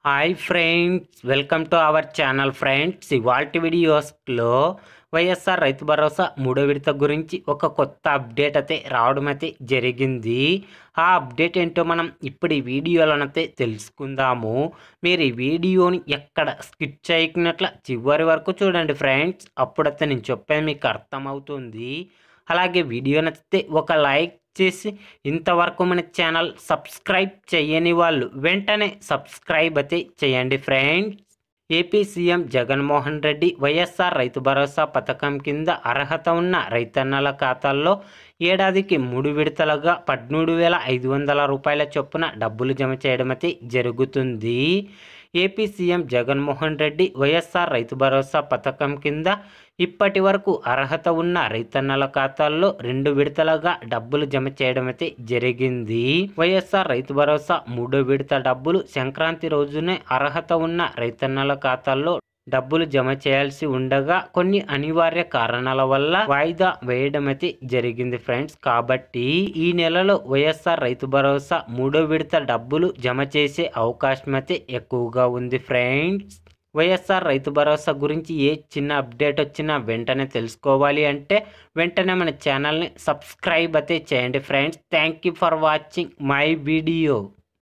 Hi friends, welcome to our channel friends. ఇవాల్టి వీడియోస్లో వైఎస్ఆర్ రైతు భరోసా మూడో విడత గురించి ఒక కొత్త అప్డేట్ అయితే రావడం అయితే జరిగింది. ఆ అప్డేట్ ఏంటో మనం ఇప్పుడు ఈ వీడియోలోనైతే తెలుసుకుందాము. మీరు ఈ వీడియోని ఎక్కడ స్కిప్ చేయకున్నట్ల చివరి వరకు చూడండి ఫ్రెండ్స్. అప్పుడైతే నేను చెప్పేది మీకు అర్థమవుతుంది. అలాగే వీడియో నచ్చితే ఒక లైక్ చేసి ఇంతవరకు మన ఛానల్ సబ్స్క్రైబ్ చేయని వాళ్ళు వెంటనే సబ్స్క్రైబ్ అయితే చేయండి friends. AP CM Jaganmohan Reddy YSR Rythu Bharosa పథకం కింద అర్హత ఉన్న రైతన్నల ఖాతాల్లో ఏడాదికి 3 విడతలుగా 13,500 రూపాయల చొప్పున డబ్బులు జమ చేయడం అయితే జరుగుతుంది. ఏపీ సీఎం జగన్మోహన్ రెడ్డి వైఎస్ఆర్ రైతు భరోసా పథకం కింద ఇప్పటి వరకు అర్హత ఉన్న రైతన్నల ఖాతాల్లో 2 విడతలుగా డబ్బులు జమ చేయడం అయితే జరిగింది. వైఎస్ఆర్ రైతు భరోసా మూడో విడత డబ్బులు సంక్రాంతి రోజునే అర్హత ఉన్న రైతన్నల ఖాతాల్లో డబ్బులు జమ చేయాల్సి ఉండగా కొన్ని అనివార్య కారణాల వల్ల వాయిదా వేయడం అయితే జరిగింది ఫ్రెండ్స్. కాబట్టి ఈ నెలలో వైఎస్ఆర్ రైతు భరోసా మూడో విడత డబ్బులు జమ చేసే అవకాశం అయితే ఎక్కువగా ఉంది ఫ్రెండ్స్. వైఎస్ఆర్ రైతు భరోసా గురించి ఏ చిన్న అప్డేట్ వచ్చినా వెంటనే తెలుసుకోవాలి అంటే వెంటనే మన ఛానల్ని సబ్స్క్రైబ్ అయితే చేయండి friends. Thank you for watching my video.